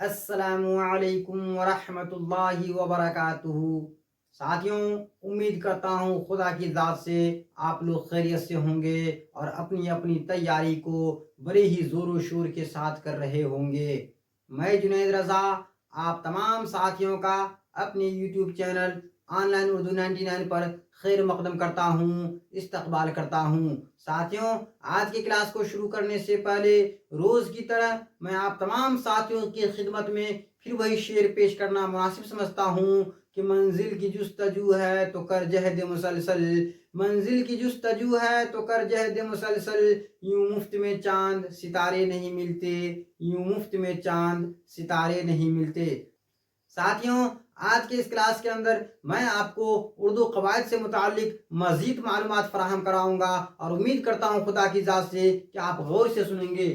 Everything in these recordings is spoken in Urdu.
السلام علیکم ورحمۃ اللہ وبرکاتہ۔ ساتھیوں، امید کرتا ہوں خدا کی ذات سے آپ لوگ خیریت سے ہوں گے اور اپنی اپنی تیاری کو بڑے ہی زور و شور کے ساتھ کر رہے ہوں گے۔ میں جنید رضا آپ تمام ساتھیوں کا اپنے YouTube channel online Urdu 99 پر خیر مقدم کرتا ہوں، استقبال کرتا ہوں۔ ساتھیوں، آج کی کلاس کو شروع کرنے سے پہلے روز کی طرح میں آپ تمام ساتھیوں کی خدمت میں پھر وہی شعر پیش کرنا مناسب سمجھتا ہوں کہ منزل کی جستجو ہے تو کر جہد مسلسل، منزل کی جستجو ہے تو کر جہد مسلسل، یوں مفت میں چاند ستارے نہیں ملتے، یوں مفت میں چاند ستارے نہیں ملتے۔ ساتھیوں، آج کے اس کلاس کے اندر میں آپ کو اردو قواعد سے متعلق مزید معلومات فراہم کراؤں گا اور امید کرتا ہوں خدا کی ذات سے کہ آپ غور سے سنیں گے۔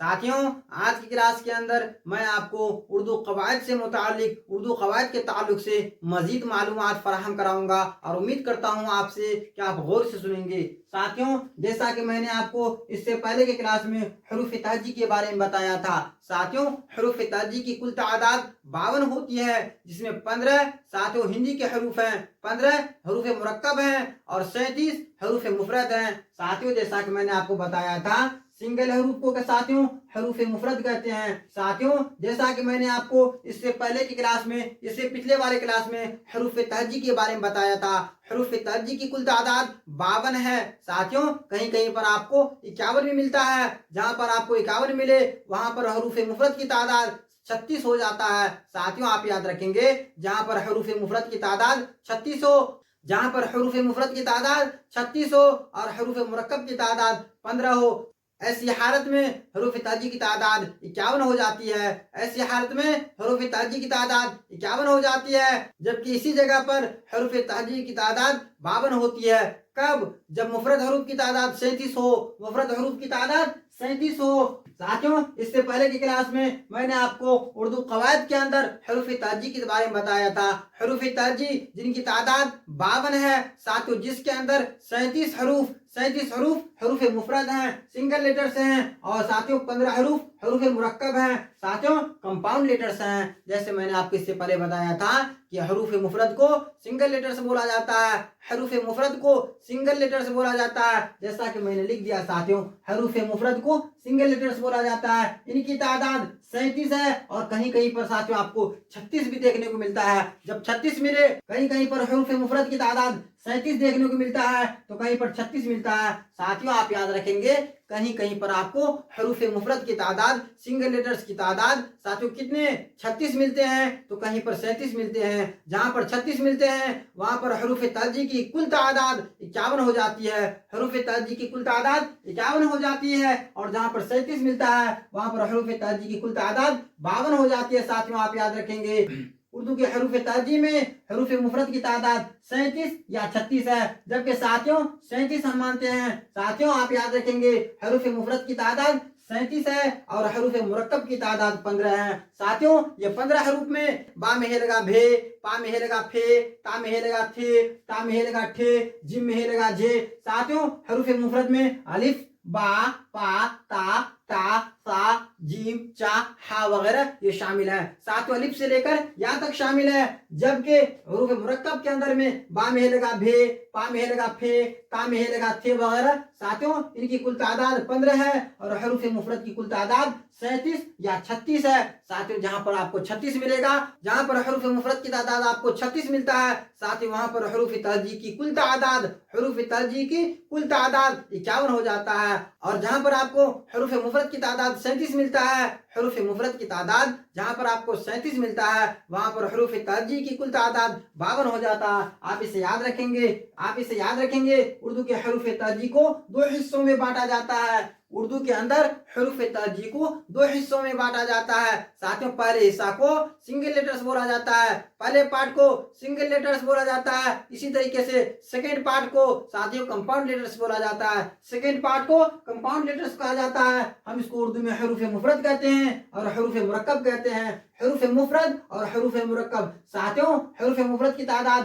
ساتھیوں، آج کی کلاس کے اندر میں آپ کو اردو قواعد سے متعلق اردو قواعد کے تعلق سے مزید معلومات فراہم کراؤں گا اور امید کرتا ہوں آپ سے کہ آپ غور سے سنیں گے۔ ساتھیوں، جیسا کہ میں نے آپ کو اس سے پہلے کے کلاس میں حروف تہجی کے بارے میں بتایا تھا۔ ساتھیوں، حروف تہجی کی کل تعداد 52 ہوتی ہے، جس میں 15 ساتھیوں ہندی کے حروف ہیں، 15 حروف مرکب ہیں اور 37 حروف مفرد ہیں۔ ساتھیوں، جیسا کہ میں نے آپ کو بتایا تھا، سنگل حروف کو ساتھیوں حروف مفرد کہتے ہیں۔ ساتھیوں، جیسا کہ میں نے آپ کو اس سے پہلے کی کلاس میں، اس سے پچھلے والے کلاس میں حروف تہجی کے بارے میں بتایا تھا۔ حروف تہجی کی کل تعداد 52 ہے۔ ساتھیوں، کہیں کہیں پر آپ کو 51 بھی ملتا ہے۔ جہاں پر آپ کو 51 ملے وہاں پر حروف مفرد کی تعداد 36 ہو جاتا ہے۔ ساتھیوں، آپ یاد رکھیں گے، جہاں پر حروف مفرد کی تعداد 36 ہو، جہاں پر حروف مفرد کی تعداد 36 ہو اور حروف مرکب کی تعداد 15 ہو، ایسی حالت میں حروف تہجی کی تعداد 51 ہو جاتی ہے۔ ایسی حالت میں حروف تہجی کی تعداد 51 ہو جاتی ہے، جبکہ اسی جگہ پر حروف تہجی کی تعداد 52 ہوتی ہے۔ کب؟ جب مفرد حروف کی تعداد 37 ہو، مفرد حروف کی تعداد 37 ہو۔ ساتھیوں، اس سے پہلے کی کلاس میں نے آپ کو اردو قواعد کے اندر حروف تہجی کے بارے میں بتایا تھا۔ حروف تہجی جن کی تعداد 52 ہے، ساتھیوں جس کے اندر 37 حروف حروف مفرد ہیں، سنگل لیٹرز ہیں، اور ساتھیوں 15 حروف حروف مرکب ہیں، ساتھیوں کمپاؤنڈ لیٹرز ہیں۔ جیسے میں نے آپ کو اس سے پہلے بتایا تھا کہ حروف مفرد کو سنگل لیٹر سے بولا جاتا ہے، حروف مفرد کو سنگل لیٹر سے بولا جاتا ہے۔ جیسا کہ میں نے لکھ دیا ساتھیوں، حروف مفرد کو سنگل لیٹر سے بولا جاتا ہے۔ ان کی تعداد 37 ہے اور کہیں کہیں پر ساتھیوں آپ کو 36 بھی دیکھنے کو ملتا ہے۔ جب 36 ملے، کہیں کہیں پر حروف مفرد کی تعداد 37 دیکھنے کو ملتا ہے تو کہیں پر 36 ملتا ہے۔ ساتھیوں، آپ یاد رکھیں گے، کہیں کہیں پر آپ کو حروف مفرد کی تعداد، سنگل لیٹرز کی تعداد ساتھیوں کتنے 36 ملتے ہیں تو کہیں پر 37 ملتے ہیں۔ جہاں پر 36 ملتے ہیں وہاں پر حروف تہجی کی کل تعداد 51 ہو جاتی ہے۔ حروف تہجی کی کل تعداد 51 ہو جاتی ہے اور جہاں پر 37 ملتا ہے وہاں پر حروف تہجی کی کل تعداد 52 ہو جاتی ہے۔ ساتھیوں، آپ یاد رکھیں گے، اردو کے حروف تہجی میں حروف مفرد کی تعداد 37 یا 36 ہے، جبکہ ساتھیوں 37 ہم مانتے ہیں۔ ساتھیوں، آپ یاد رکھیں گے، حروف مفرد کی تعداد 37 ہے اور حروف مرکب کی تعداد 15 ہے۔ ساتھیوں، یہ 15 حروف میں با میں ہے لگا بھے، پا میں ہے لگا پھے، تا میں ہے لگا تھے، تا میں ہے لگا ٹھے، جیم میں ہے لگا جے۔ ساتھیوں، حروف مفرد میں الف، با، پا، تا، تا، سا، جیم، چا، ہا وغیرہ یہ شامل ہے۔ ساتھیوں، الف سے لے کر یا تک شامل ہے، جبکہ حروف مرکب کے اندر میں با میں ہے لگا بھے، پا میں ہے لگا پھے، تا میں ہے لگا تھے وغیرہ، ساتھیوں ان کی کل تعداد 15 ہے اور حروف مفرد کی کل تعداد 37 یا 36 ہے۔ ساتھیوں، جہاں پر آپ کو 36 ملے گا، جہاں پر حروف مفرد کی تعداد آپ کو 36 ملتا ہے، ساتھیوں وہاں پر حروف تہجی کی کل تعداد، حروف تہجی کی کل تعداد 51 ہو جاتا ہے۔ اور جہاں پر آپ کو حروف مفرد کی تعداد 37 ملتا ہے، حروف مفرد کی تعداد جہاں پر آپ کو 37 ملتا ہے وہاں پر حروف تہجی کی کل تعداد 52 ہو جاتا ہے۔ آپ اسے یاد رکھیں گے، اردو کے حروف تہجی کو 2 حصوں میں بانٹا جاتا ہے۔ اردو کے اندر حروف تہجی کو 2 حصوں میں بانٹا جاتا ہے۔ ساتھیوں، پہلے حصہ کو سنگل لیٹرز بولا جاتا ہے، پہلے پارٹ کو سنگل لیٹرز بولا جاتا ہے۔ اسی طریقے سے سیکنڈ پارٹ کو ساتھیوں کمپاؤنڈ لیٹرز بولا جاتا ہے۔ سیکنڈ پارٹ کو کمپاؤنڈ لیٹرز کہا جاتا ہے۔ ہم اس کو اردو میں حروف مفرد کہتے ہیں اور حروف مرکب کہتے ہیں۔ حروف مفرد اور حروف مرکب، ساتھیوں حروف مفرد کی تعداد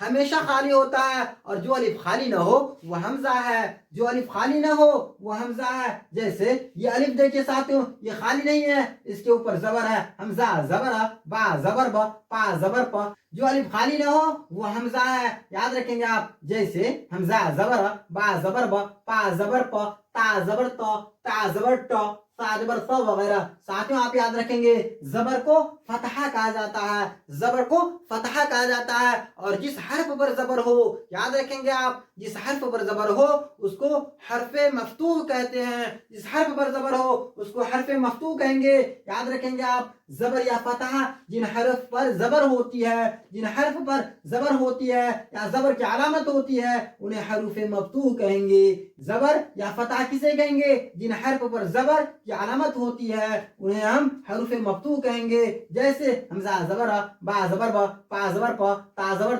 ہمیشہ خالی ہوتا ہے، اور جو الف خالی نہ ہو وہ حمزہ ہے، جو الف خالی نہ ہو وہ حمزہ ہے۔ جیسے یہ الف دیکھیے ساتھیوں، یہ خالی نہیں ہے، اس کے اوپر زبر ہے، حمزہ زبر با زبر با پا زبر پا، جو الف خالی نہ ہو وہ حمزہ ہے، یاد رکھیں گے آپ۔ جیسے حمزہ زبر با زبر با پا زبر پا تا زبر تا زبر ٹا سا زبر سا وغیرہ۔ ساتھیوں آپ یاد رکھیں گے زبر کو فتحہ کہا جاتا ہے، زبر کو فتحہ کہا جاتا ہے، اور جس حرف پر زبر ہو، یاد رکھیں گے آپ، جس حرف پر زبر ہو اس کو حرف مفتوح کہتے ہیں، جس حرف پر زبر ہو اس کو حرف مفتوح کہیں گے، یاد رکھیں گے آپ۔ زبر یا فتحہ جن حرف پر زبر ہوتی ہے، جن حرف پر زبر ہوتی ہے یا زبر کی علامت ہوتی ہے انہیں حروف مفتوح کہیں گے۔ زبر یا فتحہ کسے کہیں گے؟ جن حرف پر زبر کی علامت ہوتی ہے انہیں ہم حروف مفتوح کہیں گے۔ جیسے حمزہ زبر با زبر با پا زبر پا تا زبر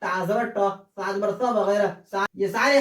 تا زبر ٹا سا زبر سا وغیرہ، یہ سارے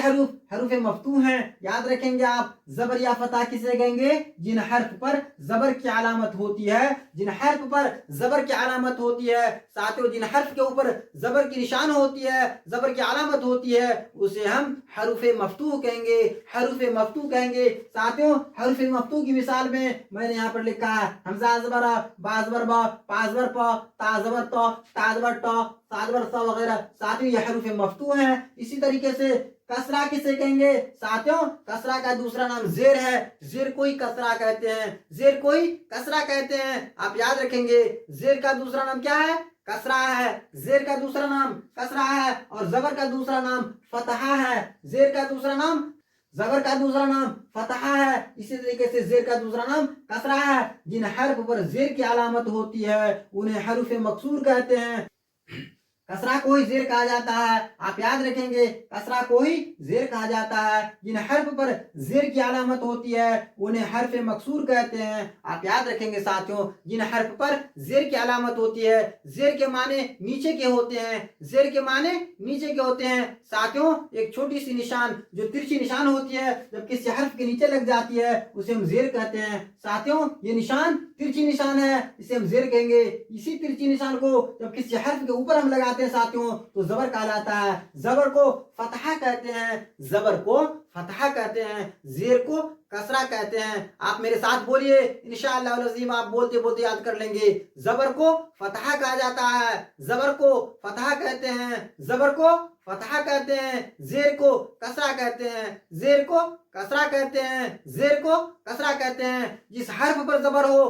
حروف مفتوح ہیں، یاد رکھیں گے آپ۔ زبر یا فتحہ کسے کہیں گے؟ جن حرف پر زبر کی علامت ہوتی ہے، جن حرف پر زبر کی علامت ہوتی ہے، ساتھیوں جن حرف کے اوپر زبر کی نشان ہوتی ہے، زبر کی علامت ہوتی ہے، اسے ہم حروف مفتوح کہیں گے، حروف مفتوح کہیں گے۔ ساتھیوں حروف مفتوح کی مثال میں نے یہاں پر لکھا ہے حمزہ زبر با زبر با پا زبر پا تا زبر تا زبر ٹا سا زبر سا وغیرہ، ساتھیوں یہ حروف مفتوح ہیں۔ اسی طریقے سے کسرہ کسے کہیں گے؟ ساتھیوں کسرہ کا دوسرا نام زیر ہے، زیر کو ہی کسرہ کہتے ہیں، زیر کو ہی کسرہ کہتے ہیں، آپ یاد رکھیں گے۔ زیر کا دوسرا نام کیا ہے؟ کسرہ ہے، زیر کا دوسرا نام کسرہ ہے، اور زبر کا دوسرا نام فتحہ ہے۔ زیر کا دوسرا نام زبر کا دوسرا نام فتحہ ہے، اسی طریقے سے زیر کا دوسرا نام کسرہ ہے۔ جن حرف پر زیر کی علامت ہوتی ہے انہیں حروف مکسور کہتے ہیں۔ کسرہ کو ہی زیر کہا جاتا ہے، آپ یاد رکھیں گے کسرہ کو ہی زیر کہا جاتا ہے۔ جن حرف پر زیر کی علامت ہوتی ہے انہیں حرف مکسور کہتے ہیں، آپ یاد رکھیں گے ساتھیوں۔ جن حرف پر زیر کی علامت ہوتی ہے، زیر کے معنی نیچے کے ہوتے ہیں، زیر کے معنی نیچے کے ہوتے ہیں۔ ساتھیوں ایک چھوٹی سی نشان جو ترچھی نشان ہوتی ہے جب کسی حرف کے نیچے لگ جاتی ہے اسے ہم زیر کہتے ہیں۔ ساتھیوں یہ نشان ترچھی نشان ہے، اسے ہم زیر کہیں گے۔ اسی ترچھی نشان کو جب کسی حرف کے اوپر ہم لگاتے ہیں ساتھیوں تو زبر کہلاتا ہے، زبر کو فتحہ کہتے ہیں، زبر کو فتحہ کہتے ہیں، زیر کو کسرہ کہتے ہیں۔ آپ میرے ساتھ بولیے، انشاءاللہ العظیم آپ بولتے بولتے یاد کر لیں گے۔ زبر کو فتحہ کہا جاتا ہے، زبر کو فتحہ کہتے ہیں، زبر کو فتحہ کہتے ہیں، زیر کو کسرہ کہتے ہیں، زیر کو کسرہ کہتے ہیں، زیر کو کسرہ کہتے ہیں۔ جس حرف پر زبر ہو،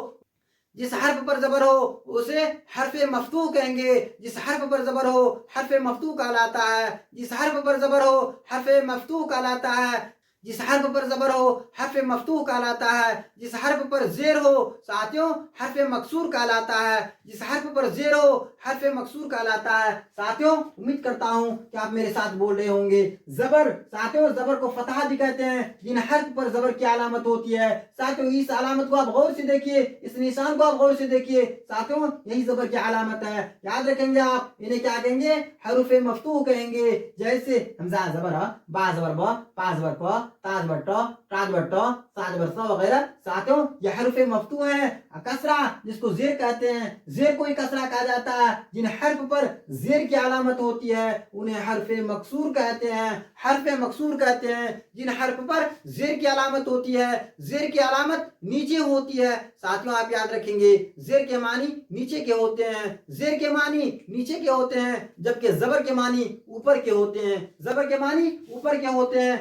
جس حرف پر زبر ہو اسے حرف مفتوح کہیں گے، جس حرف پر زبر ہو حرف مفتوح کہلاتا ہے، جس حرف پر زبر ہو حرف مفتوح کہلاتا ہے، جس حرف پر زبر ہو حرف مفتوح کہلاتا ہے، جس حرف پر زیر ہو ساتھیوں حرف مکسور کہلاتا ہے، جس حرف پر زیر ہو حرف مکسور کہلاتا ہے۔ ساتھیوں امید کرتا ہوں کہ آپ میرے ساتھ بول رہے ہوں گے۔ زبر ساتھیوں زبر کو فتحہ بھی کہتے ہیں جن حرف پر زبر کی علامت ہوتی ہے۔ ساتھیوں اس علامت کو آپ غور سے دیکھیے، اس نشان کو آپ غور سے دیکھیے، ساتھیوں یہی زبر کی علامت ہے، یاد رکھیں گے آپ انہیں کیا کہیں گے؟ حروف مفتوح کہیں گے۔ جیسے حمزہ زبر با زبر با پا زبر پا تا زبر ٹا تا زبر ٹا سا زبر سا وغیرہ، ساتھیوں یہ حروف مفتوح ہیں۔ کسرہ جس کو زیر کہتے ہیں، زیر کو ہی کسرہ کہا جاتا ہے، جن حرف پر زیر کی علامت ہوتی ہے انہیں حرف مکسور کہتے ہیں، حرف مکسور کہتے ہیں۔ جن حرف پر زیر کی علامت ہوتی ہے، زیر کی علامت نیچے ہوتی ہے، ساتھیوں آپ یاد رکھیں گے زیر کے معنی نیچے کے ہوتے ہیں، زیر کے معنی نیچے کے ہوتے ہیں، جبکہ زبر کے معنی اوپر کے ہوتے ہیں، زبر کے معنی اوپر کے ہوتے ہیں۔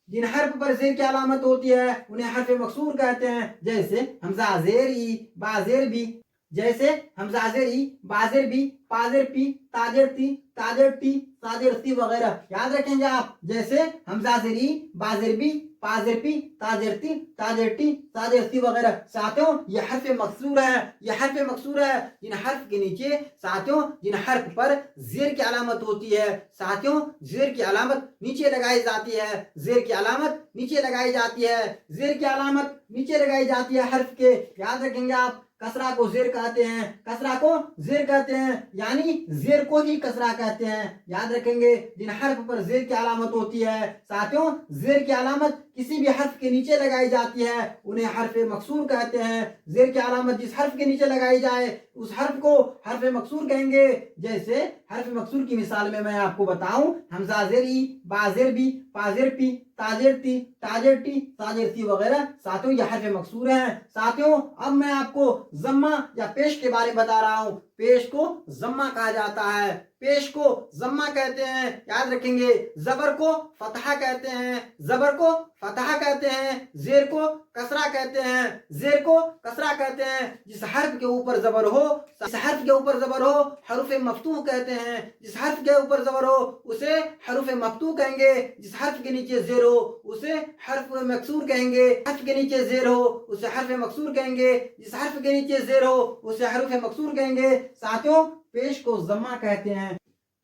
جن حرف پر زیر کی علامت ہوتی ہے انہیں حرف مکسور کہتے ہیں۔ جیسے حمزہ زیر ای با زیر بی، جیسے حمزہ زیر ای با زیر بی پا زیر پی تا زیر تی تا زیر ٹی سا زیر سی وغیرہ، یاد رکھیں گے آپ۔ جیسے حمزہ زیر ای با زیر بی پا زیر پی تا زیر تی تا زیر ٹی سا زیر سی وغیرہ، ساتھیوں یہ حرف مکسور ہے، یہ حرف مکسور ہے۔ جن حرف کے نیچے ساتھیوں جن حرف پر زیر کی علامت ہوتی ہے، ساتھیوں زیر کی علامت نیچے لگائی جاتی ہے، زیر کی علامت نیچے لگائی جاتی ہے، زیر کی علامت نیچے لگائی جاتی ہے حرف کے، یاد رکھیں گے آپ۔ کسرہ کو زیر کہتے ہیں، کسرہ کو زیر کہتے ہیں، یعنی زیر کو ہی کسرہ کہتے ہیں۔ یاد رکھیں گے جن حرف پر زیر کی علامت ہوتی ہے ساتھیوں، زیر کی علامت کسی بھی حرف کے نیچے لگائی جاتی ہے انہیں حرف مکسور کہتے ہیں۔ زیر کی علامت جس حرف کے نیچے لگائی جائے اس حرف کو حرف مکسور کہیں گے۔ جیسے حرف مکسور کی مثال میں آپ کو بتاؤں، حمزہ زیر ای، با زیر بی، پا زیر پی، تا زیر تی، تا زیر ٹی، سا زیر سی وغیرہ ساتھیوں یہ حرف مکسور ہیں۔ ساتھیوں اب میں آپ کو ضمہ یا پیش کے بارے میں بتا رہا ہوں۔ پیش کو ضمہ کہا جاتا ہے، پیش کو ضمہ کہتے ہیں۔ یاد رکھیں گے زبر کو فتحہ کہتے ہیں، زبر کو فتحہ کہتے ہیں، زیر کو کسرہ کہتے ہیں، زیر کو کسرہ کہتے ہیں۔ جس حرف کے اوپر زبر ہو، جس حرف کے اوپر زبر ہو حروف مفتوح کہتے ہیں۔ جس حرف کے اوپر زبر ہو اسے حروف مفتوح کہیں گے۔ جس حرف کے نیچے زیر ہو اسے حرف مکسور کہیں گے۔ حرف کے نیچے زیر ہو اسے حرف مکسور کہیں گے۔ جس حرف کے نیچے زیر ہو اسے حروف مکسور کہیں گے۔ ساتھیوں پیش کو ضمہ کہتے ہیں،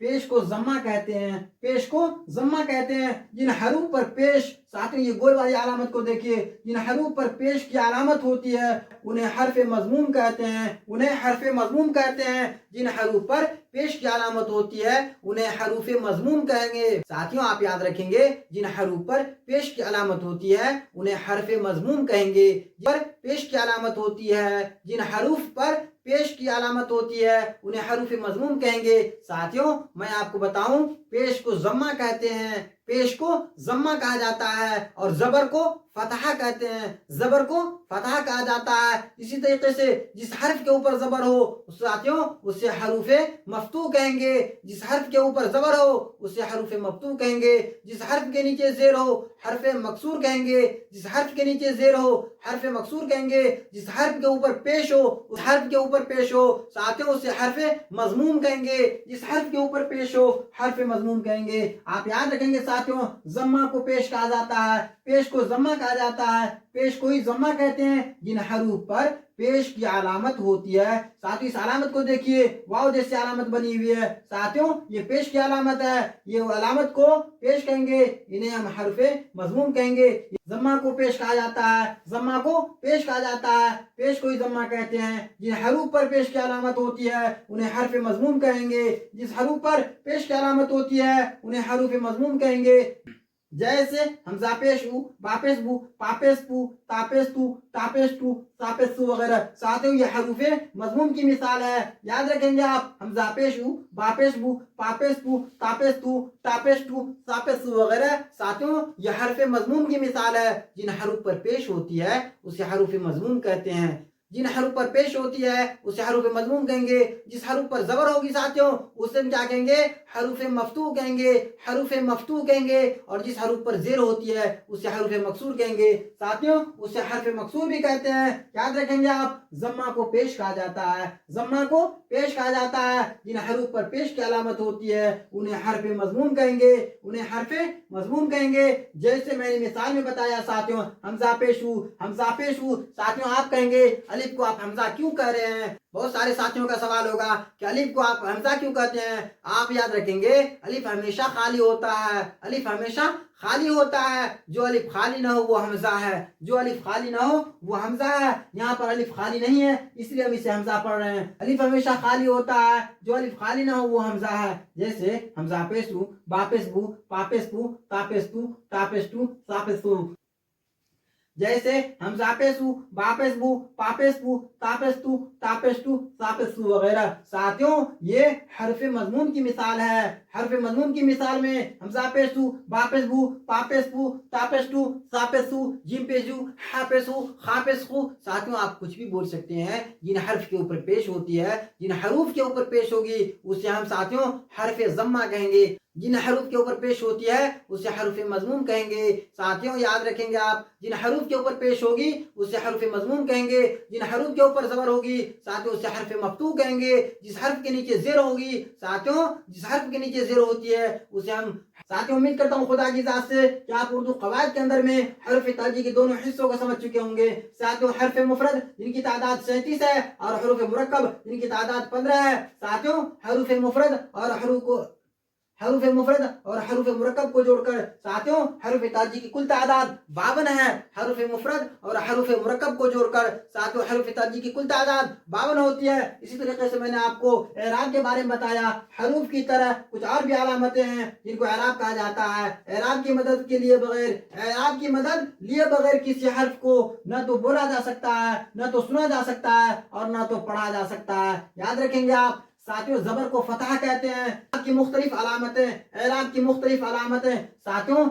پیش کو ضمہ کہتے ہیں، پیش کو ضمہ کہتے ہیں۔ جن حروف پر پیش، ساتھیوں یہ گول والی علامت کو دیکھیے، جن حروف پر پیش کی علامت ہوتی ہے انہیں حرف مضموم کہتے ہیں، انہیں حرف مضموم کہتے ہیں۔ جن حروف پر پیش کی علامت ہوتی ہے انہیں حروف مضموم کہیں گے۔ ساتھیوں آپ یاد رکھیں گے جن حروف پر پیش کی علامت ہوتی ہے انہیں حرف مضموم کہیں گے۔ پر پیش کی علامت ہوتی ہے، جن حروف پر پیش کی علامت ہوتی ہے انہیں حروف مضموم کہیں گے۔ ساتھیوں میں آپ کو بتاؤں پیش کو ضمہ کہتے ہیں، پیش کو ضمہ کہا جاتا ہے اور زبر کو فتحہ کہتے ہیں، زبر کو فتحہ کہا جاتا ہے۔ اسی طریقے سے جس حرف کے اوپر زبر ہو ساتھیوں اسے حروف مفتوح کہیں گے۔ جس حرف کے اوپر زبر ہو اسے حروف مفتوح کہیں گے۔ جس حرف کے نیچے زیر ہو حرف مکسور کہیں گے۔ جس حرف کے نیچے زیر ہو حرف مکسور کہیں گے۔ جس حرف کے اوپر پیش ہو اس حرف کے اوپر پیش ہو ساتھیوں اسے حرف مضموم کہیں گے۔ جس حرف کے اوپر پیش ہو حرف مضموم کہیں گے۔ آپ یاد رکھیں گے ساتھیوں ضمہ کو پیش کہا جاتا ہے، پیش کو ضمہ کہا جاتا ہے، پیش کو ہی ضمہ کہتے ہیں جن حروف پر پیش کی علامت ہوتی ہے۔ ساتھ اس علامت کو دیکھیے، واو جیسی علامت بنی ہوئی ہے ساتھیوں یہ پیش کی علامت ہے، یہ علامت کو پیش کہیں گے انہیں ہم حرف مضموم کہیں گے۔ ضمہ کو پیش کہا جاتا ہے، ضمہ کو پیش کہا جاتا ہے، پیش کو ہی ضمہ کہتے ہیں۔ جن حروف پر پیش کی علامت ہوتی ہے انہیں حرف مضموم کہیں گے۔ جس حروف پر پیش کی علامت ہوتی ہے انہیں حروف مضموم کہیں گے۔ جیسے حمزہ پیش او، با پیش بو، پا پیش پو، تا پیش تو، تا پیش تو، سا پیش سو وغیرہ ساتھیوں یہ حروف مضموم کی مثال ہے۔ یاد رکھیں گے آپ حمزہ پیش او، با پیش بو، پا پیش پو، تا پیش تو، تا پیش تو، سا پیش سو وغیرہ ساتھیوں یہ حرف مضموم کی مثال ہے۔ جن حروف پر پیش ہوتی ہے اسے حروف مضموم کہتے ہیں، جن حروف پر پیش ہوتی ہے اسے حروف مضموم کہیں گے۔ جس حروف پر زبر ہوگی ساتھیوں اسے ہم کیا کہیں گے؟ حروف مفتوح کہیں گے، حروف مفتوح کہیں گے۔ اور جس حروف پر زیر ہوتی ہے اسے حروف مکسور کہیں گے ساتھیوں، اسے حرف مکسور بھی کہتے ہیں۔ یاد رکھیں گے آپ ضمہ کو پیش کہا جاتا ہے، ضمہ کو پیش کہا جاتا ہے۔ جن حروف پر پیش کی علامت ہوتی ہے انہیں حرف مضموم کہیں گے، انہیں حرف مضموم کہیں گے۔ جیسے میں نے مثال میں بتایا ساتھیوں حمزہ پیش او، حمزہ پیش او ساتھیوں آپ کہیں گے الف کو آپ حمزہ کیوں کہہ رہے ہیں؟ بہت سارے ساتھیوں کا سوال ہوگا کہ الف کو آپ حمزہ کیوں کہتے ہیں؟ آپ یاد رکھیں گے الف ہمیشہ خالی ہوتا ہے، الف ہمیشہ خالی ہوتا ہے۔ جو الف خالی نہ ہو وہ حمزہ ہے، جو الف خالی نہ ہو وہ حمزہ ہے۔ یہاں پر الف خالی نہیں ہے اس لیے ہم اسے حمزہ پڑھ رہے ہیں۔ الف ہمیشہ خالی ہوتا ہے، جو الف خالی نہ ہو وہ حمزہ ہے۔ جیسے حمزہ پیش او، با پیش بو، پا پیش پو، تا پیش تو، تا پیش تو، سا پیش تو۔ جیسے حمزہ پیش او، با پیش بو، پا پیش پو، تا پیش تو، تا پیش تو، سا پیش تو وغیرہ ساتھیوں یہ حرف مضموم کی مثال ہے۔ حرف مضموم کی مثال میں حمزہ پیش او، با پیش بو، پا پیش پو، تا پیش تو، سا پیش تو، جیم پیش جو، ہا پیش ہو، خا پیش خو ساتھیوں آپ کچھ بھی بول سکتے ہیں۔ جن حرف کے اوپر پیش ہوتی ہے، جن حروف کے اوپر پیش ہوگی اسے ہم ساتھیوں حرف ضمہ کہیں گے۔ جن حروف کے اوپر پیش ہوتی ہے اسے حرف مضموم کہیں گے۔ ساتھیوں یاد رکھیں گے آپ جن حروف کے اوپر پیش ہوگی اسے حرف مضموم کہیں گے۔ جن حروف کے اوپر زبر ہوگی ساتھیوں اسے حرف مفتوح کہیں گے۔ جس حرف کے نیچے زیر ہوگی ساتھیوں، جس حرف کے نیچے زیر ہوتی ہے اسے ہم ساتھیوں امید کرتا ہوں خدا کی ذات سے کہ آپ اردو قواعد کے اندر میں حرف ترجیح کے دونوں حصوں کو سمجھ چکے ہوں گے۔ ساتھیوں حرف مفرد جن کی تعداد 37 ہے اور حروف مرکب جن کی تعداد 15 ہے۔ ساتھیوں حروف مفرد اور حروف مفرد اور حروف مرکب کو جوڑ کر ساتھیوں حروف تاجی کی کل تعداد 52 ہے. حروف مفرد اور حروف مرکب کو جوڑ کر ساتھیوں حروف تاجی کی کل تعداد 52 ہوتی ہے. اسی طریقے سے میں نے آپ کو اعراب کے بارے میں بتایا. حروف کی طرح کچھ اور بھی علامتیں ہیں جن کو اعراب کہا جاتا ہے. اعراب کی مدد کے لیے اعراب کی مدد لیے بغیر کسی حرف کو نہ تو بولا جا سکتا ہے، نہ تو سنا جا سکتا ہے اور نہ تو پڑھا جا سکتا ہے. یاد رکھیں گے آپ. ساتھیوں زبر کو فتح کہتے ہیں. اعراب کی مختلف علامتیں، اعراب کی مختلف علامتیں. ساتھیوں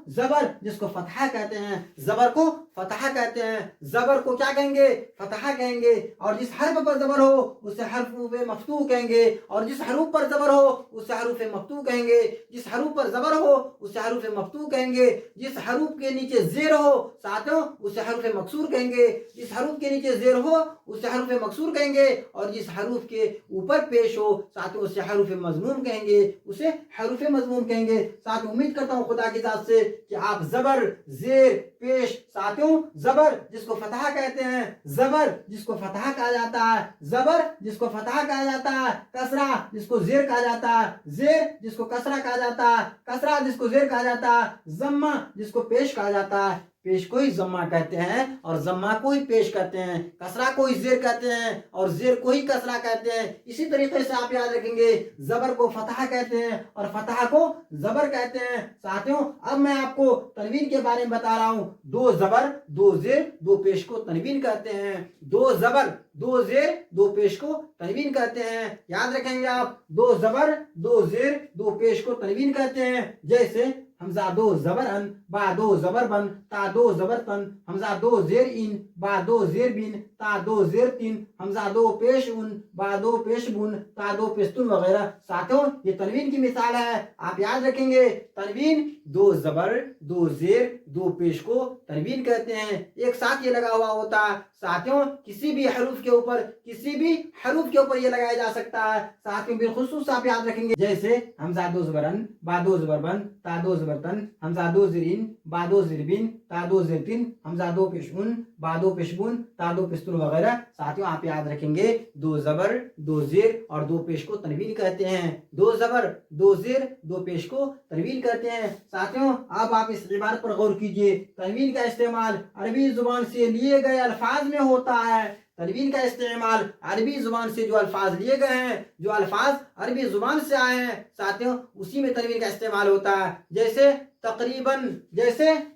زبر جس کو فتح کہتے ہیں، زبر کو فتح کہتے ہیں. زبر کو کیا کہیں گے؟ فتح کہیں گے. اور جس حرف پر زبر ہو اسے حرف مفتوح کہیں گے، اور جس حروف پر زبر ہو اسے حروف مفتوح کہیں گے. جس حروف پر زبر ہو اسے حروف مفتوح کہیں گے. جس حروف کے نیچے زیر ہو ساتھیوں اسے حروف مکسور کہیں گے. جس حروف کے نیچے زیر ہو اسے حروف مکسور کہیں گے، اور جس حروف کے اوپر پیش ہو ساتھیوں اسے حروف مضموم کہیں گے. اسے حروف مضموم کہیں گے. ساتھ امید کرتا ہوں خدا کی ذات سے کہ آپ زبر، زیر، پیش، ساتھیوں زبر جس کو فتح کہتے ہیں، زبر جس کو فتح کہا جاتا ہے، زبر جس کو فتح کہا جاتا ہے، کسرہ جس کو زیر کہا جاتا ہے، زیر جس کو کسرہ کہا جاتا ہے، کسرہ جس کو زیر کہا جاتا ہے، ضمہ جس کو پیش کہا جاتا ہے. پیش کو ہی ضمہ کہتے ہیں اور ضمہ کو ہی پیش کہتے ہیں. کسرہ کو ہی زیر کہتے ہیں اور زیر کو ہی کسرہ کہتے ہیں. اسی طریقے سے آپ یاد رکھیں گے زبر کو فتح کہتے ہیں اور فتح کو زبر کہتے ہیں. ساتھیوں اب میں آپ کو تنوین کے بارے میں بتا رہا ہوں. 2 زبر 2 زیر 2 پیش کو تنوین کہتے ہیں. 2 زبر 2 زیر 2 پیش کو تنوین کہتے ہیں. یاد رکھیں گے آپ 2 زبر 2 زیر 2 پیش کو تنوین کہتے ہیں. جیسے حمزہ 2 زبر ان، با 2 زبر بن، تا 2 زبر تن، حمزہ 2 زیر ان، با 2 زیر بن، تا 2 زیر تن، حمزہ 2 پیش ان، با 2 پیش بن، تا 2 پیش تن وغیرہ. ساتھیوں یہ تنوین کی مثال ہے. آپ یاد رکھیں گے تنوین 2 زبر 2 زیر 2 پیش کو تنوین کہتے ہیں. ایک ساتھ یہ لگا ہوا ہوتا ہے. ساتھیوں کسی بھی حروف کے اوپر یہ لگایا جا سکتا ہے. ساتھیوں بالخصوص آپ یاد رکھیں گے جیسے حمزہ 2 زبر ان، با 2 زبر بن، تا 2 زبر تن، حمزہ 2 زیر ان، با 2 زیر بن، تا 2 زیر تن، حمزہ 2 پیش ان، با 2 پیش بن، تا 2 پیش تن وغیرہ. ساتھیوں آپ یاد رکھیں گے 2 زبر 2 زیر اور 2 پیش کو تنوین کہتے ہیں. 2 زبر 2 زیر 2 پیش کو تنوین کہتے ہیں. ساتھیوں اب آپ اس عبارت پر غور کیجئے. تنوین کا استعمال عربی زبان سے لیے گئے الفاظ میں ہوتا ہے. تنوین کا استعمال عربی زبان سے جو الفاظ لیے گئے ہیں، جو الفاظ عربی زبان سے آئے ہیں ساتھیوں اسی میں تنوین کا استعمال ہوتا ہے. جیسے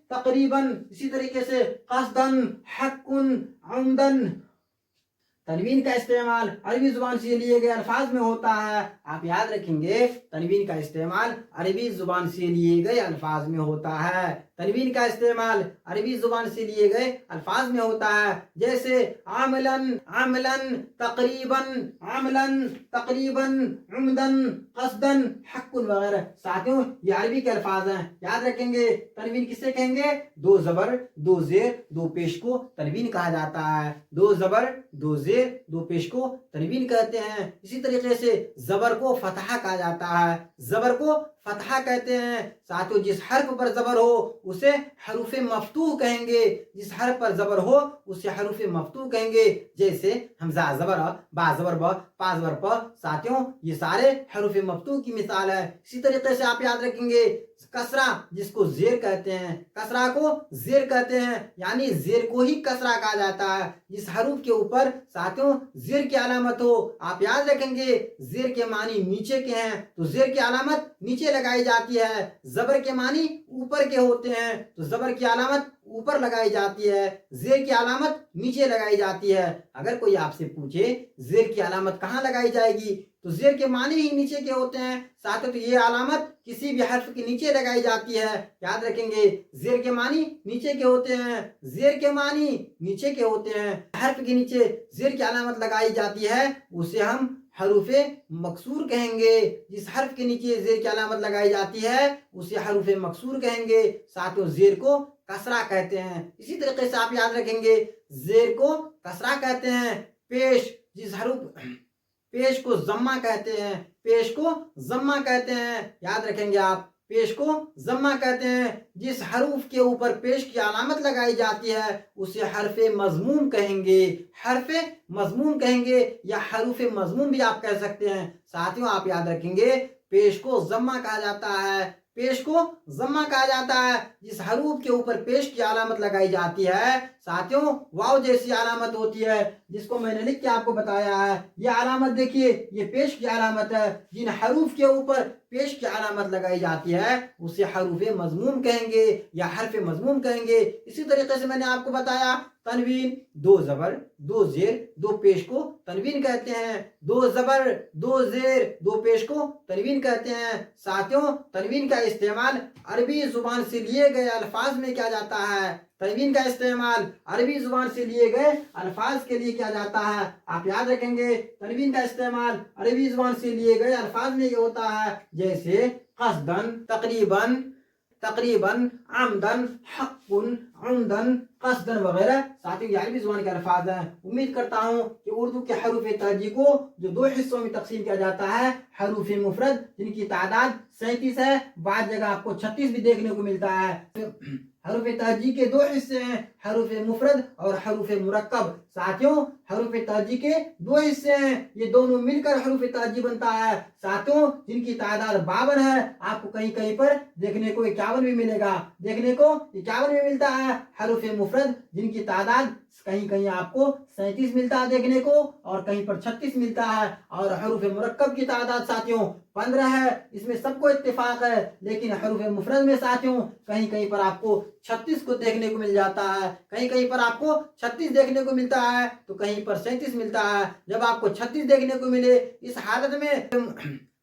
تقریباً، اسی طریقے سے قصداً، حقاً، عمداً. تنوین کا استعمال عربی زبان سے لیے گئے الفاظ میں ہوتا ہے. آپ یاد رکھیں گے تنوین کا استعمال عربی زبان سے لیے گئے الفاظ میں ہوتا ہے. تنوین کا استعمال عربی زبان سے لیے گئے الفاظ میں ہوتا ہے. جیسے عملاً، تقریباً، عمداً، قصداً، حق وغیرہ. ساتھیوں یہ عربی کے الفاظ ہیں. یاد رکھیں گے تنوین کسے کہیں گے؟ 2 زبر 2 زیر 2 پیش کو تنوین کہا جاتا ہے. 2 زبر 2 زیر 2 پیش کو تنوین کہتے ہیں. اسی طریقے سے زبر کو فتح کہا جاتا ہے. زبر کو فتح کہتے ہیں. ساتھیوں جس حرف پر زبر ہو اسے حروف مفتوح کہیں گے. جس حرف پر زبر ہو اسے حروف مفتوح کہیں گے. جیسے حمزہ زبر با زبر ب، پا زبر پ. ساتھیوں یہ سارے حروف مفتوح کی مثال ہے. اسی طریقے سے آپ یاد رکھیں گے کسرہ جس کو زیر کہتے ہیں، کسرہ کو زیر کہتے ہیں، یعنی زیر کو ہی کسرہ کہا جاتا ہے. جس حروف کے اوپر ساتھیوں زیر کی علامت ہو. آپ یاد رکھیں گے زیر کے معنی نیچے کے ہیں تو زیر کی علامت نیچے لگائی جاتی ہے. زبر کے معنی اوپر کے ہوتے ہیں تو زبر کی علامت اوپر لگائی جاتی ہے، زیر کی علامت نیچے لگائی جاتی ہے. اگر کوئی آپ سے پوچھے زیر کی علامت کہاں لگائی جائے گی تو زیر کے معنی ہی نیچے کے ہوتے ہیں. ساتھ تو یہ علامت کسی بھی حرف کے نیچے لگائی جاتی ہے. یاد رکھیں گے زیر کے معنی نیچے کے ہوتے ہیں، زیر کے معنی نیچے کے ہوتے ہیں. حرف کے نیچے زیر کی علامت لگائی جاتی ہے اسے ہم حروف مکسور کہیں گے. جس حرف کے نیچے زیر کی علامت لگائی جاتی ہے اسے حروف مکسور کہیں گے. ساتھوں زیر کو کسرہ کہتے ہیں. اسی طریقے سے آپ یاد رکھیں گے زیر کو کسرہ کہتے ہیں. پیش کو ضمہ کہتے ہیں. پیش کو ضمہ کہتے ہیں. یاد رکھیں گے آپ پیش کو ضمہ کہتے ہیں. جس حروف کے اوپر پیش کی علامت لگائی جاتی ہے اسے حرف مضموم کہیں گے. حرف مضموم کہیں گے یا حروف مضموم بھی آپ کہہ سکتے ہیں. ساتھیوں آپ یاد رکھیں گے پیش کو ضمہ کہا جاتا ہے، پیش کو ضمہ کہا جاتا ہے۔ جس حروف کے اوپر پیش کی علامت لگائی جاتی ہے ساتھیوں واو جیسی علامت ہوتی ہے، جس کو میں نے لکھ کے آپ کو بتایا ہے۔ یہ علامت دیکھیے، یہ پیش کی علامت ہے۔ جن حروف کے اوپر پیش کی علامت لگائی جاتی ہے اسے حروف مضموم کہیں گے یا حرف مضموم کہیں گے۔ اسی طریقے سے میں نے آپ کو بتایا تنوین، دو زبر دو زیر دو پیش کو تنوین کہتے ہیں، دو زبر دو زیر دو پیش کو تنوین کہتے ہیں۔ ساتھیوں تنوین کا استعمال عربی زبان سے لیے گئے الفاظ میں کیا جاتا ہے، تنوین کا استعمال عربی زبان سے لیے گئے الفاظ کے لیے کیا جاتا ہے، آپ یاد رکھیں گے تنوین کا استعمال عربی زبان سے لیے گئے الفاظ میں یہ ہوتا ہے، جیسے قصدن، تقریباً، تقریباً، عمدن، حق، عمدن، قصدن وغیرہ۔ ساتھیوں یہ عربی زبان کے الفاظ ہیں۔ امید کرتا ہوں کہ اردو کے حروف تہجی کو جو دو حصوں میں تقسیم کیا جاتا ہے، حروف مفرد جن کی تعداد 37 ہے، بعض جگہ آپ کو 36 بھی دیکھنے کو ملتا ہے۔ حروف تہجی کے دو حصے ہیں، حروف مفرد اور حروف مرکب۔ ساتھیوں حروف تہجی کے دو حصے ہیں، یہ دونوں مل کر حروف تہجی بنتا ہے۔ ساتھیوں جن کی تعداد 52 ہے، آپ کو کہیں کہیں پر دیکھنے کو 51 بھی ملے گا، دیکھنے کو 51 بھی ملتا ہے۔ حروف مفرد جن کی تعداد کہیں کہیں آپ کو 37 ملتا ہے دیکھنے کو، اور کہیں پر 36 ملتا ہے۔ اور حروف مرکب کی تعداد ساتھیوں 15 ہے، اس میں سب کو اتفاق ہے، لیکن حروف مفرد میں ساتھیوں کہیں کہیں پر آپ کو 36 کو دیکھنے کو مل جاتا ہے، کہیں کہیں پر آپ کو 36 دیکھنے کو ملتا ہے تو کہیں پر 37 ملتا ہے۔ جب آپ کو 36 دیکھنے کو ملے اس حالت میں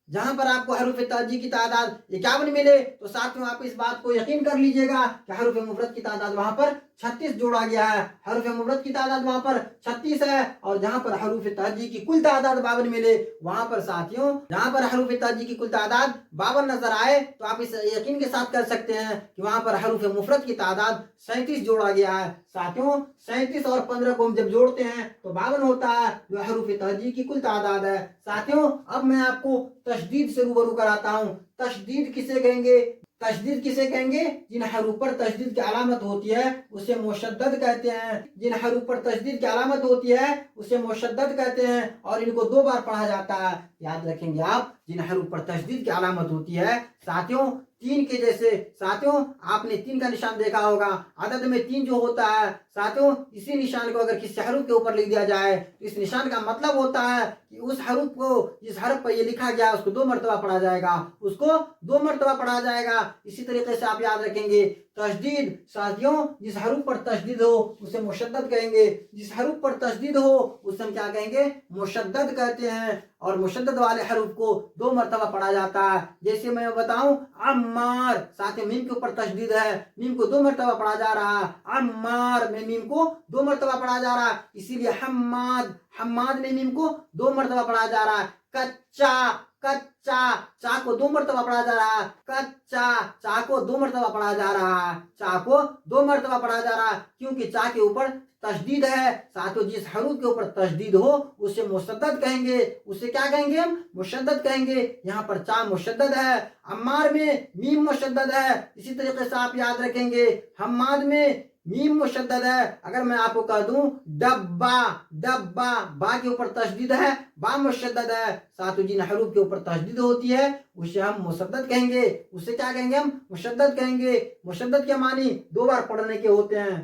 جہاں پر آپ کو حروف تہجی کی تعداد 51 ملے تو ساتھیوں آپ اس بات کو یقین کر لیجئے گا کہ حروف مفرد کی تعداد وہاں پر 36 جوڑا گیا ہے، حروف مفرد کی تعداد وہاں پر 36 ہے، اور جہاں پر حروف تہجی کی کل تعداد 52 ملے وہاں پر ساتھیوں جہاں پر حروف تہجی کی کل تعداد 52 نظر آئے تو آپ اس یقین کے ساتھ کر سکتے ہیں کہ وہاں پر حروف مفرد کی تعداد 37 جوڑا گیا ہے۔ ساتھیوں 37 اور 15 کو ہم جب جوڑتے ہیں تو 52 ہوتا ہے، جو حروف تہجی کی کل تعداد ہے۔ ساتھیوں اب میں آپ کو تشدید سے روبرو کراتا ہوں۔ تشدید کسے کہیں گے؟ تشدید کسے کہیں گے؟ جن حروف پر تشدید کی علامت ہوتی ہے اسے مشدد کہتے ہیں، جن حروف پر تشدید کی علامت ہوتی ہے اسے مشدد کہتے ہیں، اور ان کو 2 بار پڑھا جاتا ہے۔ یاد رکھیں گے آپ، جن حروف پر تشدید کی علامت ہوتی ہے ساتھیوں 3 کے جیسے، ساتھیوں آپ نے 3 کا نشان دیکھا ہوگا، عدد میں 3 جو ہوتا ہے ساتھیوں اسی نشان کو اگر کسی حروف کے اوپر لکھ دیا جائے تو اس نشان کا مطلب ہوتا ہے کہ اس حروف کو جس حرف پر یہ لکھا گیا اس کو 2 مرتبہ پڑھا جائے گا، اس کو 2 مرتبہ پڑھا جائے گا۔ اسی طریقے سے آپ یاد رکھیں گے تشدید، ساتھیوں جس حروف پر تشدید ہو اسے مشدد کہیں گے، جس حروف پر تشدید ہو اسے ہم کیا کہیں گے؟ مشدد کہتے ہیں، اور مشدد والے حروف کو 2 مرتبہ پڑھا جاتا ہے۔ جیسے میں بتاؤں عمار، ساتھیوں میم کے اوپر تشدید ہے، میم کو 2 مرتبہ پڑھا جا رہا ہے، عمار میں میم کو 2 مرتبہ پڑھا جا رہا ہے۔ اسی لیے حماد، حماد میں میم کو 2 مرتبہ پڑھا جا رہا ہے۔ کچا، کچا چا کو 2 مرتبہ پڑھا جا رہا ہے، کچا چا کو 2 مرتبہ پڑھا جا رہا ہے، چا کو 2 مرتبہ پڑھا جا رہا ہے، کیونکہ چا کے اوپر تشدید ہے۔ ساتھوں جس حروف کے اوپر تشدید ہو اسے مشدد کہیں گے، اسے کیا کہیں گے؟ ہم مشدد کہیں گے۔ یہاں پر چا مشدد ہے، عمار میں میم مشدد ہے، اسی طریقے سے آپ یاد رکھیں گے حماد میں میم مشدد ہے۔ اگر میں آپ کو کہہ دوں ڈبا، ڈبا با کے اوپر تشدید ہے، با مشدد ہے۔ ساتھوں جن حروف کے اوپر تشدید ہوتی ہے اسے ہم مشدد کہیں گے، اسے کیا کہیں گے؟ ہم مشدد کہیں گے۔ مشدد کے معنی 2 بار پڑھنے کے ہوتے ہیں،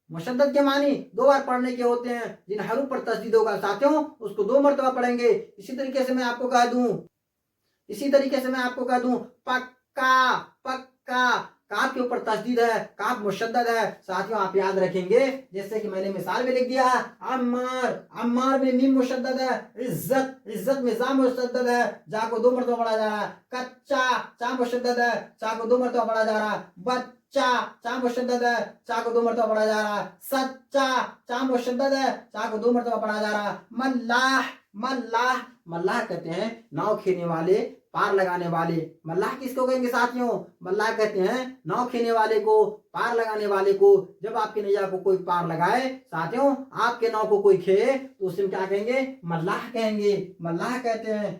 مشدد کے معنی 2 بار پڑھنے کے ہوتے ہیں۔ جن حروف پر تشدید ہوگا ساتھیوں اس کو 2 مرتبہ پڑھیں گے۔ اسی طریقے سے میں آپ کو کہہ دوں پکا، پکا کاف کے اوپر تشدید ہے، کاف مشدد ہے۔ ساتھیوں آپ یاد رکھیں گے جیسے کہ میں نے مثال میں لکھ دیا ہے عمار، عمار میں میم مشدد ہے، عزت، عزت میں زا مشدد ہے، جا کو 2 مرتبہ پڑھا جا رہا ہے، کچا چا مشدد ہے، چا کو 2 مرتبہ پڑھا جا رہا ہے، بچہ چا مشدد ہے، چا کو 2 مرتبہ پڑھا جا رہا ہے، سچا چا مشدد ہے، چا کو 2 مرتبہ پڑھا جا رہا ہے، ملاح، ملاح، ملاح کہتے ہیں ناؤ کھینے والے، پار لگانے والے۔ ملاح کس کو کہیں گے ساتھیوں؟ ملاح کہتے ہیں ناؤ کھینے والے کو، پار لگانے والے کو۔ جب آپ کی نیا کو کوئی پار لگائے ساتھیوں، آپ کے ناؤ کو کوئی کھیے تو اسے کیا کہیں گے؟ ملاح کہیں گے، ملاح کہتے ہیں۔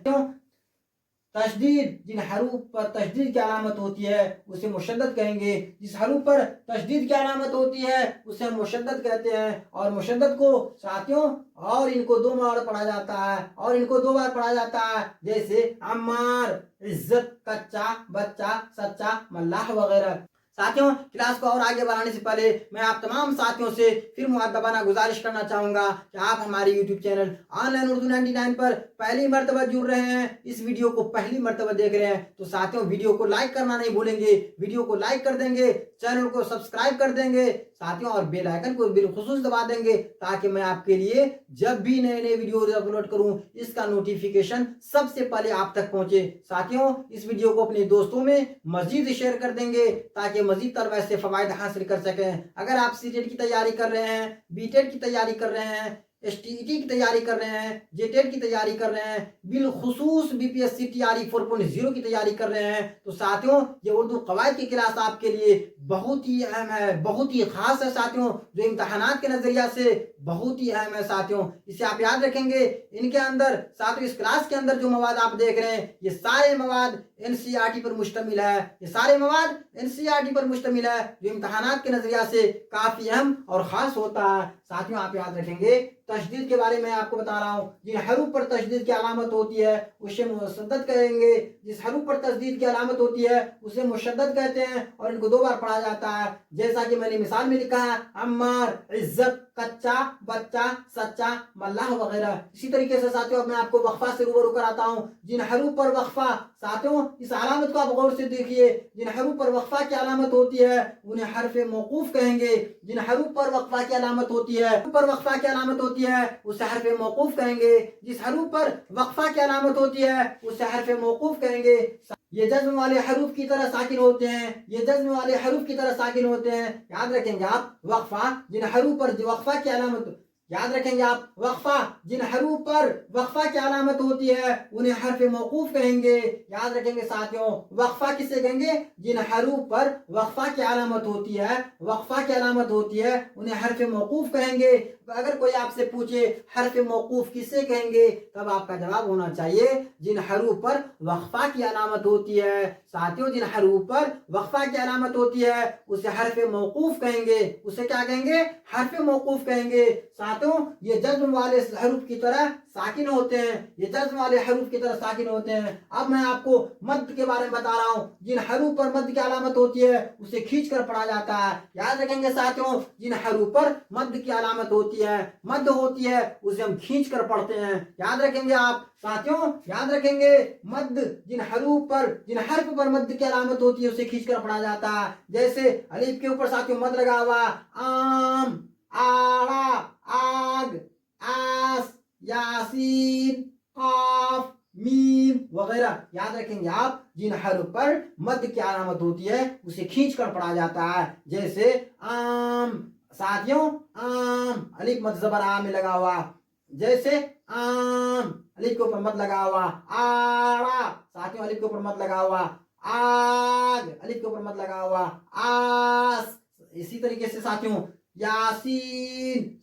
تشدید جن حروف پر تشدید کی علامت ہوتی ہے اسے مشدد کہیں گے. جس حروف پر تشدید کی علامت ہوتی ہے اسے ہم مشدد کہتے ہیں. اور مشدد کو ساتھیوں اور ان کو 2 بار پڑھا جاتا ہے اور ان کو 2 بار پڑھا جاتا ہے جیسے عمار، عزت، کچا، بچہ، سچا، ملاح وغیرہ. ساتھیوں کلاس کو اور آگے بڑھانے سے پہلے میں آپ تمام ساتھیوں سے پھر مؤدبانہ گزارش کرنا چاہوں گا کہ آپ ہمارے YouTube channel online Urdu 99 پر پہلی مرتبہ جڑ رہے ہیں، اس ویڈیو کو پہلی مرتبہ دیکھ رہے ہیں تو ساتھیوں ویڈیو کو لائک کرنا نہیں بھولیں گے. ویڈیو کو لائک کر دیں گے، چینل کو سبسکرائب کر دیں گے ساتھیوں، اور بیل آئیکن کو بالخصوص دبا دیں گے تاکہ میں آپ کے لیے جب بھی نئے ویڈیو اپلوڈ کروں اس کا نوٹیفیکیشن سب سے پہلے آپ تک پہنچے. ساتھیوں اس ویڈیو کو اپنے دوستوں میں مزید شیئر کر دیں گے تاکہ مزید طلبہ اس سے فوائد حاصل کر سکیں. اگر آپ سی ٹیٹ کی تیاری کر رہے ہیں، بی ٹیٹ کی تیاری کر رہے ہیں، ایس ٹی ای ٹی کی تیاری کر رہے ہیں، جے ٹیٹ کی تیاری کر رہے ہیں، بالخصوص B P S C T R E 4.0 کی تیاری کر رہے ہیں تو ساتھیوں یہ اردو قواعد کی کلاس آپ کے لیے بہت ہی اہم ہے، بہت ہی خاص ہے ساتھیوں، جو امتحانات کے نظریہ سے بہت ہی اہم ہے ساتھیوں. اسے آپ یاد رکھیں گے. ان کے اندر ساتھیوں اس کلاس کے اندر جو مواد آپ دیکھ رہے ہیں یہ سارے مواد این سی آر ٹی پر مشتمل ہے. یہ سارے مواد این سی آر ٹی پر مشتمل ہے جو امتحانات کے نظریہ سے کافی اہم اور خاص ہوتا ہے. ساتھیوں آپ یاد رکھیں گے تشدید کے بارے میں آپ کو بتا رہا ہوں. جن حروف پر تشدید کی علامت ہوتی ہے اسے مشدد کہیں گے. جس حروف پر تشدید کی علامت ہوتی ہے اسے مشدد کہتے ہیں اور ان کو 2 بار پڑھا جاتا ہے جیسا کہ میں نے مثال میں لکھا ہے عمار، عزت، کچا، بچہ، سچا، ملاح وغیرہ. اسی طریقے سے ساتھیوں میں آپ کو وقفہ سے روبرو کراتا ہوں. جن حروف پر وقفہ، ساتھیوں اس علامت کو آپ غور سے دیکھیے، جن حروف پر وقفہ کی علامت ہوتی ہے انہیں حرف موقوف کہیں گے. جن حروف پر وقفہ کی علامت ہوتی ہے اسے حرف موقوف کہیں گے. جس حروف پر وقفہ کی علامت ہوتی ہے اسے حرف موقوف کہیں گے. یہ جزم والے حروف کی طرح ساکن ہوتے ہیں، یہ جزم والے حروف کی طرح ساکن ہوتے ہیں. یاد رکھیں گے آپ وقفہ جن حروف پر وقفہ کی علامت، یاد رکھیں گے آپ وقفہ جن حروف پر وقفہ کی علامت ہوتی ہے انہیں حرف موقوف کہیں گے. یاد رکھیں گے ساتھیوں وقفہ کسے کہیں گے؟ جن حروف پر وقفہ کی علامت ہوتی ہے، وقفہ کی علامت ہوتی ہے انہیں حرف موقوف کہیں گے. اگر کوئی آپ سے پوچھے حرف موقوف کسے کہیں گے تب آپ کا جواب ہونا چاہیے جن حروف پر وقفہ کی علامت ہوتی ہے. ساتھیوں جن حروف پر وقفہ کی علامت ہوتی ہے اسے حرف موقوف کہیں گے. اسے کیا کہیں گے؟ حرف موقوف کہیں گے. ساتھیوں یہ جزم والے حروف کی طرح ساکن ہوتے ہیں، یہ جزم والے حروف کی طرح ساکن ہوتے ہیں. اب میں آپ کو مد کے بارے میں بتا رہا ہوں. جن حروف پر مد کی علامت ہوتی ہے اسے کھینچ کر پڑھا جاتا ہے. یاد رکھیں گے ساتھیوں جن حروف پر مد کی علامت ہوتی ہے، مد ہوتی ہے اسے ہم کھینچ کر پڑھتے ہیں. یاد رکھیں گے آپ ساتھیوں، یاد رکھیں گے مد جن حرف پر مد کی علامت ہوتی ہے اسے کھینچ کر پڑھا جاتا ہے. جیسے الف کے اوپر ساتھیوں مد لگا ہوا آم، آڑا، آگ، آس، یاسین، قاف، میم وغیرہ. یاد رکھیں گے آپ جن حروف پر مد کی علامت ہوتی ہے اسے کھینچ کر پڑھا جاتا ہے. جیسے آم، ساتھیوں آم الف مد زبر آ میں لگا ہوا. جیسے آم الف کے اوپر مد لگا ہوا. آڑا ساتھیوں الف کے اوپر مد لگا ہوا. آگ الف کے اوپر مد لگا ہوا. آس اسی طریقے سے ساتھیوں یاسین،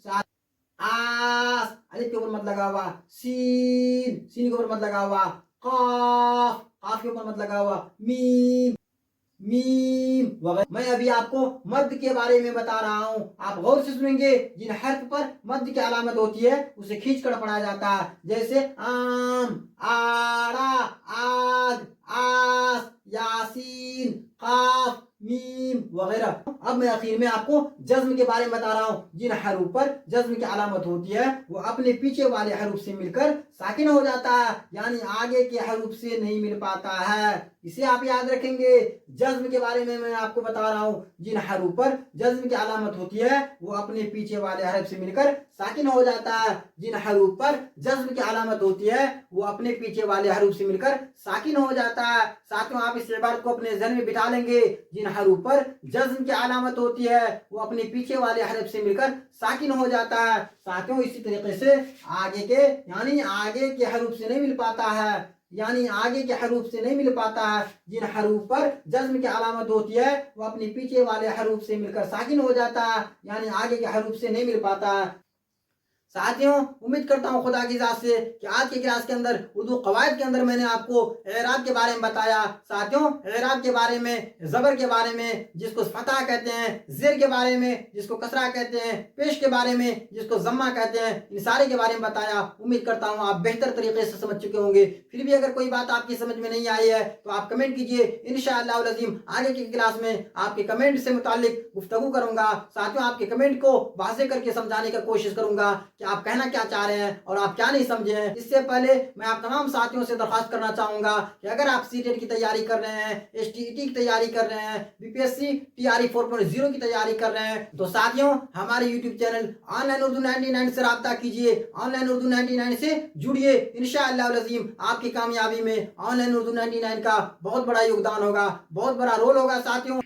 آس الف کے اوپر مد لگا ہوا. سین کے اوپر مد لگا ہوا. قاف کے اوپر مد لگا ہوا. میم وغیرہ. میں ابھی آپ کو مد کے بارے میں بتا رہا ہوں، آپ غور سے سنیں گے. جن حرف پر مد کی علامت ہوتی ہے اسے کھینچ کر پڑھا جاتا ہے. جیسے آم، آڑا، آگ، آس، یاسین، قاف، میم وغیرہ. اب میں اخیر میں آپ کو جزم کے بارے میں بتا رہا ہوں. جن حروف پر جزم کی علامت ہوتی ہے وہ اپنے پیچھے والے حروف سے مل کر ساکن ہو جاتا ہے، یعنی آگے کے حروف سے نہیں مل پاتا ہے. اسے آپ یاد رکھیں گے. جزم کے بارے میں آپ کو بتا رہا ہوں. جن حروف پر جزم کی علامت ہوتی ہے وہ اپنے پیچھے والے حرف سے مل کر ساکن ہو جاتا ہے. جن حروف پر جزم کی علامت ہوتی ہے وہ اپنے پیچھے والے حروف سے مل کر ساکن ہو جاتا ہے. ساتھیوں آپ اس عبارت کو اپنے ذہن میں بٹھا لیں گے. جن حروف پر جزم کی علامت ہوتی ہے وہ اپنے پیچھے والے حرف سے مل کر ساکن ہو جاتا ہے. ساتھیوں اسی طریقے سے آگے کے حروف سے نہیں مل پاتا ہے، جن حروف پر جزم کی علامت ہوتی ہے وہ اپنے پیچھے والے حروف سے مل کر ساکن ہو جاتا ہے، یعنی آگے کے حروف سے نہیں مل پاتا ہے. ساتھیوں امید کرتا ہوں خدا کی ذات سے کہ آج کی کلاس کے اندر اردو قواعد کے اندر میں نے آپ کو اعراب کے بارے میں بتایا. ساتھیوں اعراب کے بارے میں، زبر کے بارے میں جس کو فتح کہتے ہیں، زیر کے بارے میں جس کو کسرہ کہتے ہیں، پیش کے بارے میں جس کو ضمہ کہتے ہیں، ان سارے کے بارے میں بتایا. امید کرتا ہوں آپ بہتر طریقے سے سمجھ چکے ہوں گے. پھر بھی اگر کوئی بات آپ کی سمجھ میں نہیں آئی ہے تو آپ کمنٹ کیجئے. انشاءاللہ العظیم آگے کی کلاس میں آپ کے کمنٹ سے متعلق گفتگو کروں گا. ساتھیوں آپ کے کمنٹ کو واضح کر کے سمجھانے کی کوشش کروں گا کہ آپ کہنا کیا چاہ رہے ہیں اور آپ کیا نہیں سمجھے ہیں. اس سے پہلے میں آپ تمام ساتھیوں سے درخواست کرنا چاہوں گا کہ اگر آپ سی ٹیٹ کی تیاری کر رہے ہیں، ایس ٹی ای ٹی کی تیاری کر رہے ہیں، B P S C T R E 4.0 کی تیاری کر رہے ہیں تو ساتھیوں ہمارے YouTube channel online Urdu 99 سے رابطہ کیجئے. آن لائن اردو 99 سے جڑیے. انشاءاللہ العظیم آپ کی کامیابی میں آن لائن اردو 99 کا بہت بڑا یوگدان ہوگا، بہت بڑا رول ہوگا. ساتھیوں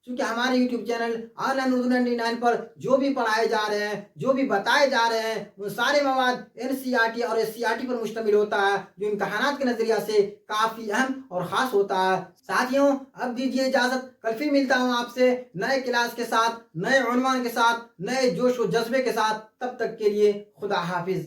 کیونکہ ہمارے YouTube channel online Urdu 99 پر جو بھی پڑھائے جا رہے ہیں، جو بھی بتائے جا رہے ہیں، وہ سارے مواد این سی آر ٹی اور ایس سی آر ٹی پر مشتمل ہوتا ہے، جو امتحانات کے نظریہ سے کافی اہم اور خاص ہوتا ہے. ساتھیوں اب دیجیے اجازت، کل پھر ملتا ہوں آپ سے نئے کلاس کے ساتھ، نئے عنوان کے ساتھ، نئے جوش و جذبے کے ساتھ. تب تک کے لیے خدا حافظ.